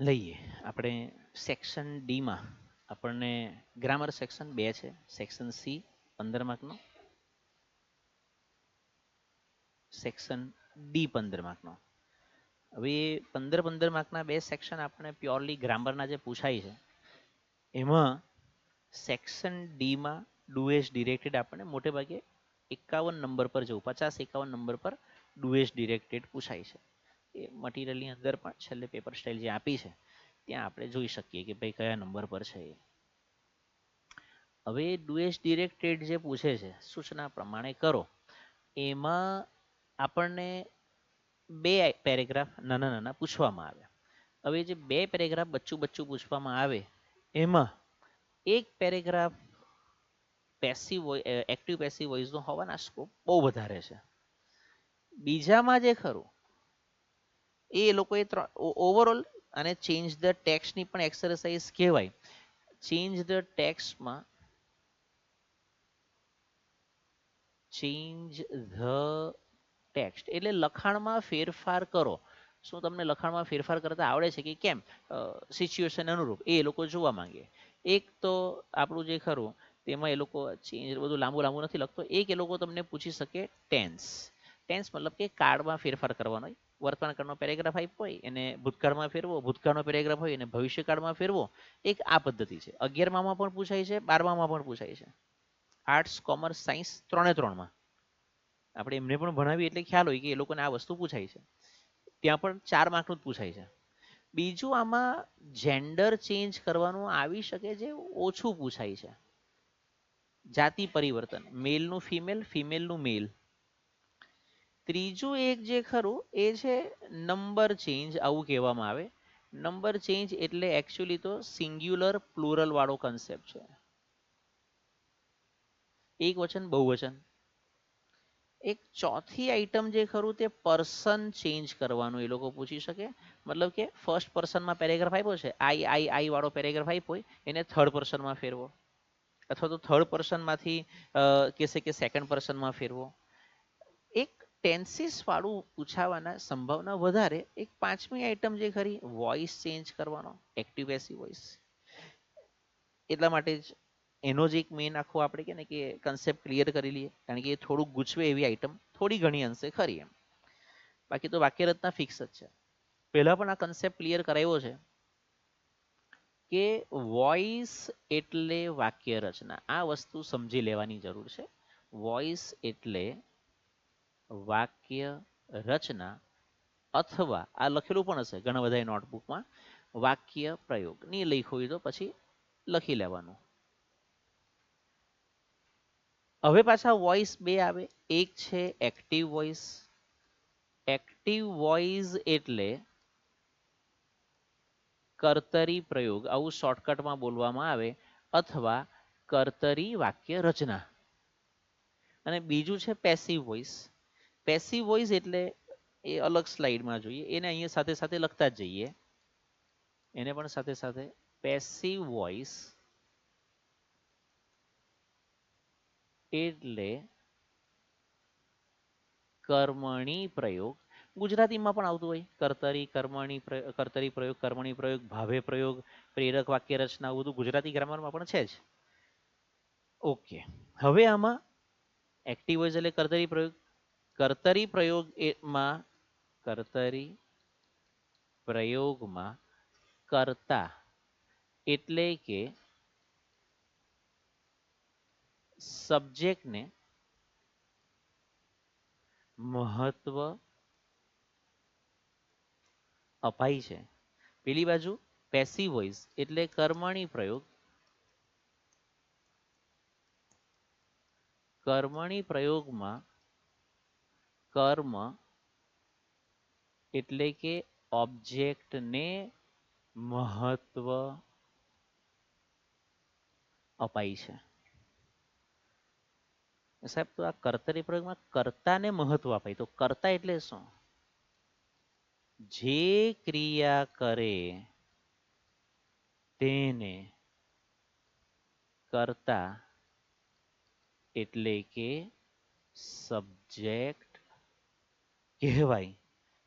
લઈએ આપણે સેક્શન ડીમાં આપણને ગ્રામર સેક્શન 2 છે, સેક્શન સી 15 માર્કનો, સેક્શન ડી 15 માર્કનો. હવે 15 માર્કના બે સેક્શન આપણે પ્યોરલી ગ્રામરના જે પૂછાય છે એમાં સેક્શન ડીમાં ડુએસ ડિરેક્ટેડ આપણને મોટે ભાગે 51 નંબર પર જવું, 50-51 નંબર પર ડુએસ ડિરેક્ટેડ પૂછાય છે. એ મટીરિયલની અંદર પણ છેલ્લે પેપર સ્ટાઇલ જે આપી છે ત્યાં આપણે જોઈ શકીએ કે ભાઈ કયા નંબર પર છે એ. હવે ડુએસ ડિરેક્ટેડ જે પૂછે છે સૂચના પ્રમાણે કરો, એમાં આપણને બે પેરેગ્રાફ નાના નાના પૂછવામાં આવે. હવે જે બે પેરેગ્રાફ બચ્ચું બચ્ચું પૂછવામાં આવે એમાં એક પેરેગ્રાફ પેસિવ એક્ટિવ પેસિવ વોઇસનો હોવાના સ્કોપ બહુ વધારે છે. બીજામાં જે ખરું એ લોકોએ ઓવરઓલ અને ચેન્જ ધ ટેક્સની પણ એક્સરસાઇઝ કહેવાય. ચેન્જ ધ ટેક્સમાં ચેન્જ ધ ટેક્સ્ટ એટલે લખાણમાં ફેરફાર કરો. શું તમને લખાણમાં ફેરફાર કરતા આવડે છે કે કેમ? સિચ્યુએશન અનુરૂપ એ લોકો જોવા માંગે. એક તો આપણું જે ખરું તેમાં એ લોકો ચેન્જ બધું લાંબુ લાંબુ નથી લખતો. એક એ લોકો તમને પૂછી શકે ટેન્સ. ટેન્સ મતલબ કે કાળમાં ફેરફાર કરવાનો હોય. વર્તમાન કાળનો પેરેગ્રાફ આપ્યો હોય એને ભૂતકાળમાં ફેરવો, ભૂતકાળનો પેરેગ્રાફ હોય એને ભવિષ્યકાળમાં ફેરવો. એક આ પદ્ધતિ છે. 11મામાં પણ પૂછાય છે, 12મામાં પણ પૂછાય છે. આર્ટ્સ, કોમર્સ, સાયન્સ ત્રણે ત્રણમાં આપણે એમને પણ ભણાવીએ એટલે ખ્યાલ હોય કે એ લોકોને આ વસ્તુ પૂછાય છે. ત્યાં પણ 4 માર્કનું જ પૂછાય છે. બીજું આમાં જેન્ડર ચેન્જ કરવાનું આવી શકે જે ઓછું પૂછાય છે. જાતિ પરિવર્તન, મેલનું ફિમેલ, ફિમેલનું મેલ. ત્રીજું એક જે ખરું એ છે નંબર ચેન્જ, આવું કહેવામાં આવે. નંબર ચેન્જ એટલે એકચ્યુઅલી તો સિંગ્યુલર પ્લુરલ વાળો કન્સેપ્ટ છે. એક વચન બહુવચન. એક ચોથી આઈટમ જે ખરું તે પર્સન ચેન્જ કરવાનું એ લોકો પૂછી શકે. મતલબ કે ફર્સ્ટ પર્સનમાં પેરેગ્રાફ આપ્યો છે, આઈ વાળો પેરેગ્રાફ આપ્યો હોય એને થર્ડ પર્સનમાં ફેરવો, અથવા તો થર્ડ પર્સનમાંથી કહેશે કે સેકન્ડ પર્સનમાં ફેરવો. એક ટેન્સીસ વાળું પૂછાવાના સંભાવના વધારે. એક પાંચમી આઈટમ જે ખરી વોઇસ ચેન્જ કરવાનો, એક્ટિવ પેસિવ વોઇસ. એટલા માટે જ એનો જ એક મેઇન આખો આપણે કે ને કે કન્સેપ્ટ ક્લિયર કરી લઈએ, કારણ કે એ થોડુંક ગૂંચવે એવી આઈટમ થોડી ઘણી અંશે ખરી એમ. બાકી તો વાક્ય રચના ફિક્સ જ છે. પહેલા પણ આ કન્સેપ્ટ ક્લિયર કરાવ્યો છે કે વોઇસ એટલે વાક્ય રચના. આ વસ્તુ સમજી લેવાની જરૂર છે. વોઇસ એટલે વાક્ય રચના, અથવા આ લખેલું પણ હશે ઘણા બધા નોટબુકમાં, વાક્ય પ્રયોગ. ની લખ્યું હોય તો પછી લખી લેવાનું. હવે પાછા વોઇસ બે આવે. એક છે એક્ટિવ વોઇસ. એક્ટિવ વોઇસ એટલે કર્તરી પ્રયોગ, આવું શોર્ટકટમાં બોલવામાં આવે, અથવા કર્તરી વાક્ય રચના. અને બીજું છે પેસિવ વોઇસ. પેસિવ વોઇસ એટલે એ અલગ સ્લાઇડમાં જોઈએ, એને અહીંયા સાથે સાથે લખતા જ જઈએ. એને પણ સાથે સાથે પેસિવ વોઇસ એટલે કર્મણી પ્રયોગ. ગુજરાતીમાં પણ આવતું હોય કર્તરી, કર્મણી, કર્તરી પ્રયોગ, કર્મણી પ્રયોગ, ભાવે પ્રયોગ, પ્રેરક વાક્ય રચના, બધું ગુજરાતી ગ્રામરમાં પણ છે જ. ઓકે, હવે આમાં એક્ટિવ વોઇસ એટલે કર્તરી પ્રયોગ. કર્તરી પ્રયોગ એમાં કર્તરી પ્રયોગમાં કર્તા એટલે કે સબ્જેક્ટને મહત્વ અપાય છે. પેલી બાજુ પેસિવ વોઇસ એટલે કર્મણી પ્રયોગ. કર્મણી પ્રયોગમાં કર્મ એટલે કે ઓબ્જેક્ટને મહત્વ અપાય છે. સાહેબ તો આ કર્તરી પ્રયોગમાં કર્તાને મહત્વ અપાય, તો કર્તા એટલે શું? જે ક્રિયા કરે તેને કર્તા એટલે કે સબ્જેક્ટ કહેવાય.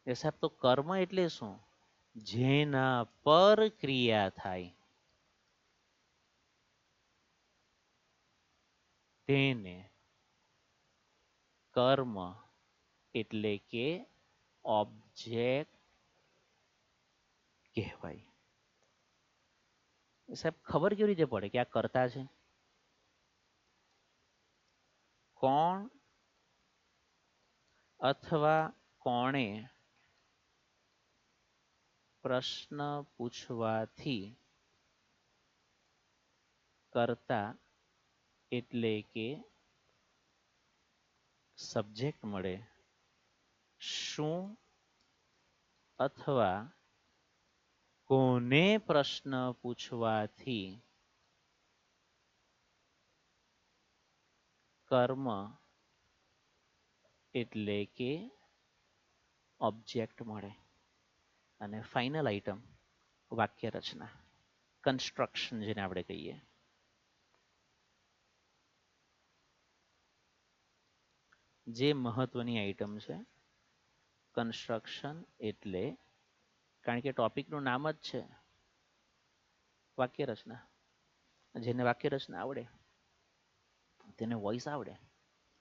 સાહેબ તો કર્મ એટલે શું? જેના પર ક્રિયા થાય તેને કર્મ એટલે કે ઓબ્જેક્ટ કહેવાય. સાહેબ ખબર કેવી રીતે પડે કે આ કર્તા છે? કોણ અથવા કોણે પ્રશ્ન પૂછવાથી કર્તા એટલે કે સબ્જેક્ટ મળે. શું અથવા કોને પ્રશ્ન પૂછવાથી કર્મ એટલે કે ઓબ્જેક્ટ મળે. અને ફાઇનલ આઇટમ વાક્ય રચના, કન્સ્ટ્રક્શન જેને આપણે કહીએ. જે મહત્વની આઇટમ છે કન્સ્ટ્રક્શન એટલે, કારણ કે ટોપિકનું નામ જ છે વાક્ય રચના. જેને વાક્ય રચના આવડે તેને વોઇસ આવડે.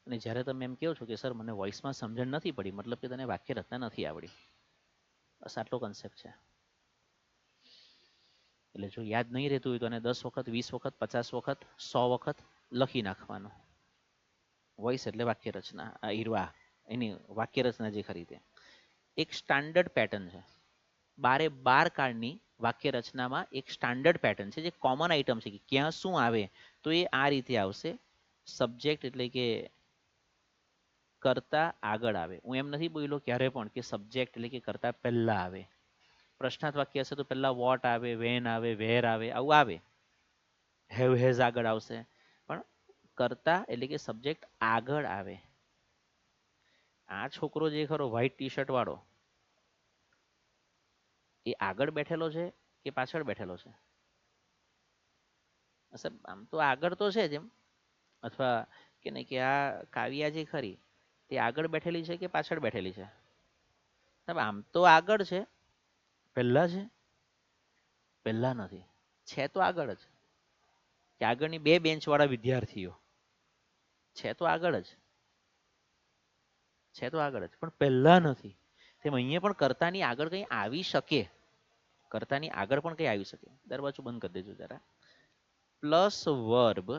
અને જ્યારે તમે એમ કહો છો કે સર મને વોઇસમાં સમજણ નથી પડી, મતલબ કે તને વાક્ય રચના નથી આવડી. બસ આટલો કન્સેપ્ટ છે. એટલે જો યાદ નહીં રહેતું હોય તો એને 10 વખત, 20 વખત, 50 વખત, 100 વખત લખી નાખવાનું. વોઇસ એટલે વાક્ય રચના, એની વાક્ય રચના જે ખરી તે એક સ્ટાન્ડર્ડ પેટર્ન છે. 12 કાળની વાક્ય રચનામાં એક સ્ટાન્ડર્ડ પેટર્ન છે જે કોમન આઇટમ છે કે ક્યાં શું આવે તો એ આ રીતે આવશે. સબ્જેક્ટ એટલે કે કરતા આગળ આવે. હું એમ નથી બોલ્યો ક્યારે પણ કે સબ્જેક્ટ એટલે કે કરતા પહેલા આવે. પ્રશ્નાર્થ વાક્ય હશે તો પહેલા વોટ આવે, વેન આવે, વેર આવે, આવું આવે. હેવ હેઝ આગળ આવશે. પણ કરતા એટલે કે સબ્જેક્ટ આગળ આવે. આ છોકરો જે ખરો વ્હાઈટ ટી શર્ટ વાળો એ આગળ બેઠેલો છે કે પાછળ બેઠેલો છે? આમ તો આગળ તો છે જ એમ. અથવા કે નહીં કે આ કાવ્યા જે ખરી તે આગળ બેઠેલી છે કે પાછળ બેઠેલી છે? આમ તો આગળ છે. પહેલા છે? પહેલા નથી. છે તો આગળ જ. કે આગળની 2 બેન્ચ વાળા વિદ્યાર્થીઓ છે તો આગળ જ. છે તો આગળ જ પણ પહેલા નથી. તેમ અહીંયા પણ કર્તાની આગળ કંઈ આવી શકે. કર્તાની આગળ પણ કંઈ આવી શકે. દરવાજો બંધ કરી દેજો જરા. પ્લસ વર્બ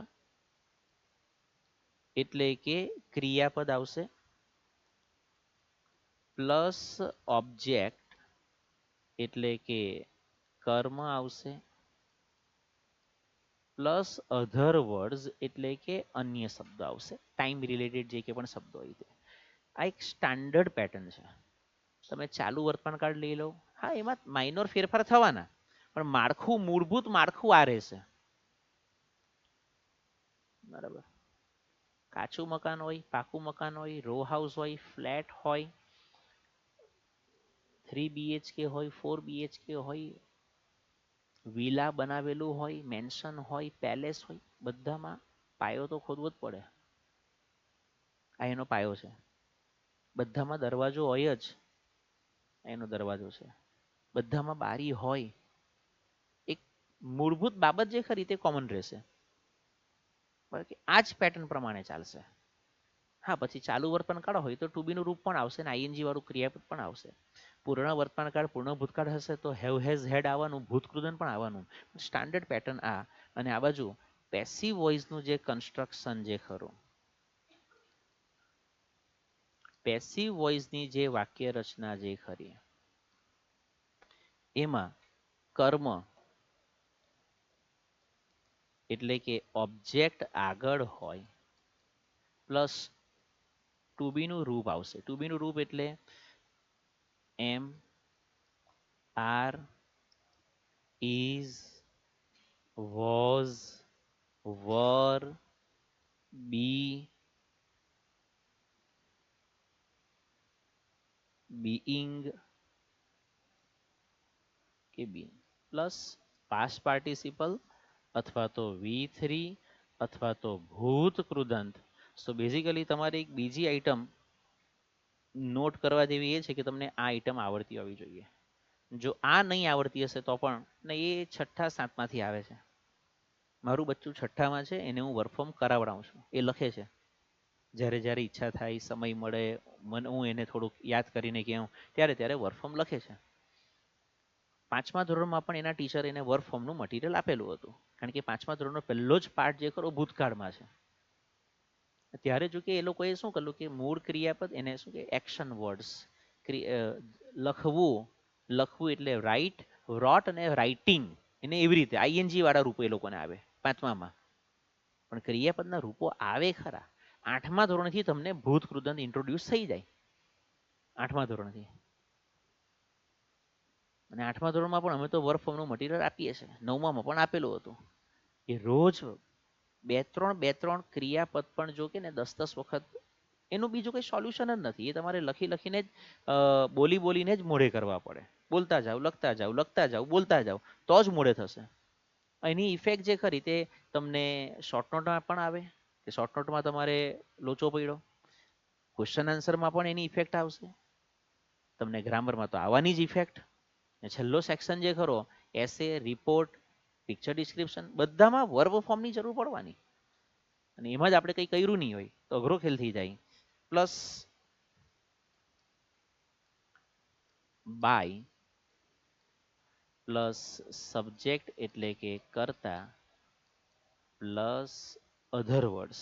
એટલે કે ક્રિયાપદ આવશે. પ્લસ ઓબ્જેક્ટ એટલે કે કર્મ આવશે. પ્લસ અધર વર્ડ્સ એટલે કે અન્ય શબ્દો આવશે. ટાઈમ રિલેટેડ જે કે પણ શબ્દો હોય તે. આ એક સ્ટાન્ડર્ડ પેટર્ન છે. તમે ચાલુ વર્તમાનકાળ લઈ લો, હા એમાં માઇનોર ફેરફાર થવાના, પણ માળખું, મૂળભૂત માળખું આ રહેશે. બરાબર. કાચું મકાન હોય, પાકું મકાન હોય, રો હાઉસ હોય, ફ્લેટ હોય, 3 BHK હોય, 4 BHK હોય, વિલા બનાવેલું હોય, મેન્શન હોય, પેલેસ હોય, બધામાં પાયો તો ખોદવો જ પડે. આ એનો પાયો છે. બધામાં દરવાજો હોય જ, એનો દરવાજો છે. બધામાં બારી હોય. એક મૂળભૂત બાબત જે ખરી તે કોમન રહેશે. આ જ પેટર્ન પ્રમાણે ચાલશે. હા, પછી ચાલુ વર્તમાનકાળ હોય તો ટુ બી નું રૂપ પણ આવશે ને આઈએનજી વાળું ક્રિયાપદ પણ આવશે. પૂર્ણ વર્તમાનકાળ, પૂર્ણ ભૂતકાળ હશે તો હેવ હેઝ હેડ આવવાનું, ભૂતકૃદન પણ આવવાનું. સ્ટાન્ડર્ડ પેટર્ન આ. અને આ બાજુ પેસિવ વોઇસનું જે કન્સ્ટ્રક્શન જે ખરું, પેસિવ વોઇસની જે વાક્ય રચના જે ખરી એમાં કર્મ એટલે કે ઓબ્જેક્ટ આગળ હોય પ્લસ ટુ બી નું રૂપ આવશે. ટુ બી નું રૂપ એટલે am, are, is, was, were, be, being કે બી પ્લસ પાસ્ટ પાર્ટિસિપલ અથવા તો V3 અથવા તો ભૂત કૃદંત. સો બેઝિકલી તમારી એક બીજી આઈટમ નોટ કરવા જેવી એ છે કે તમને આ આઈટમ આવડતી હોવી જોઈએ. જો આ નહીં આવડતી હશે તો પણ ને એ છઠ્ઠા સાતમાંથી આવે છે. મારું બચ્ચું છઠ્ઠામાં છે, એને હું વર્ક ફ્રોમ કરાવડાવું છું. એ લખે છે જ્યારે જ્યારે ઈચ્છા થાય, સમય મળે, હું એને થોડુંક યાદ કરીને કહું ત્યારે ત્યારે વર્ક ફ્રોમ લખે છે. 5મા ધોરણમાં પણ એના ટીચર એને વર્ક ફ્રોમનું મટીરિયલ આપેલું હતું, કારણ કે 5મા ધોરણનો પહેલો જ પાઠ જે ખરો ભૂતકાળમાં છે. ત્યારે જો કે એ લોકોએ શું કર્યું કે મૂળ ક્રિયાપદ એને શું કે એક્શન વર્ડ્સ, લખવું, લખવું એટલે રાઇટ, રોટ અને રાઇટિંગ, એને એવી રીતે આઈએનજી વાળા રૂપો એ લોકોને આવે 5મામાં. પણ ક્રિયાપદના રૂપો આવે ખરા 8મા ધોરણથી. તમને ભૂત કૃદંત ઇન્ટ્રોડ્યુસ થઈ જાય 8મા ધોરણથી. અને 8મા ધોરણમાં પણ અમે તો વર્ક ફોર્મનું મટીરિયલ આપીએ છીએ. 9મામાં પણ આપેલું હતું કે રોજ બે ત્રણ ક્રિયાપદ પણ જો કે ને 10 વખત. એનું બીજું કંઈ સોલ્યુશન જ નથી. એ તમારે લખી લખીને જ બોલી બોલીને જ મોઢે કરવા પડે. બોલતા જાઓ, લખતા જાઓ, લખતા જાઓ, બોલતા જાઓ, તો જ મોઢે થશે. એની ઇફેક્ટ જે ખરી તે તમને શોર્ટ નોટમાં પણ આવે કે શોર્ટ નોટમાં તમારે લોચો પડ્યો, ક્વેશ્ચન આન્સરમાં પણ એની ઇફેક્ટ આવશે, તમને ગ્રામરમાં તો આવવાની જ ઇફેક્ટ. છેલ્લો સેક્શન જે ખરો એસે, રિપોર્ટ, પિક્ચર ડિસ્ક્રિપ્શન, બધામાં વર્બ ફોર્મની જરૂર પડવાની. અને એમાં જ આપણે કંઈ કર્યું નહીં હોય તો અઘરો ખેલ થઈ જાય. પ્લસ બાય પ્લસ સબ્જેક્ટ એટલે કે કર્તા પ્લસ અધર વર્ડ્સ.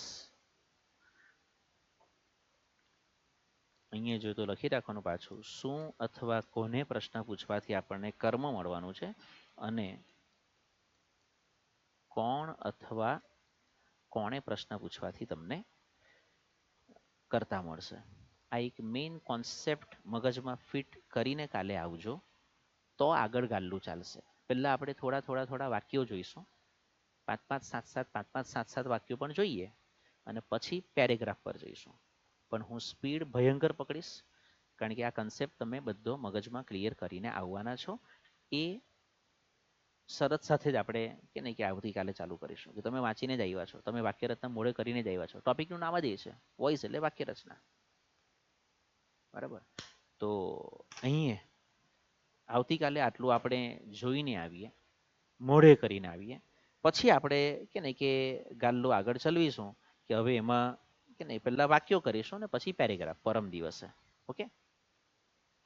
અહીંયા જો તો લખી રાખવાનું પાછું, શું અથવા કોને પ્રશ્ન પૂછવાથી આપણને કર્મ મળવાનું છે, અને કોણ અથવા કોણે પ્રશ્ન પૂછવાથી તમને કર્તા મળશે. આ એક મેઇન કોન્સેપ્ટ મગજમાં ફિટ કરીને કાલે આવજો, તો આગળ ગાલ્લું ચાલશે. પહેલાં આપણે થોડા થોડા થોડા વાક્યો જોઈશું, 5 5 7 7 વાક્યો પણ જોઈએ, અને પછી પેરેગ્રાફ પર જઈશું. પણ હું સ્પીડ ભયંકર પકડીશ, કારણ કે આ કન્સેપ્ટ તમે બધો મગજમાં ક્લિયર કરીને આવવાના છો. એ શરત સાથે જ આપણે કે નહીં કે આવતીકાલે ચાલુ કરીશું કે તમે વાંચીને જ આવ્યા છો, તમે વાક્યરચના મોડે કરીને જ આવ્યા છો. ટોપિકનું નામ જ એ છે, વોઇસ એટલે વાક્યરચના. બરાબર. તો અહીં આવતીકાલે આટલું આપણે જોઈને આવીએ, મોઢે કરીને આવીએ, પછી આપણે કે નહીં કે ગાલ્લો આગળ ચલાવીશું કે હવે એમાં કે નહીં પહેલાં વાક્યો કરીશું ને પછી પેરેગ્રાફ પરમ દિવસે. ઓકે.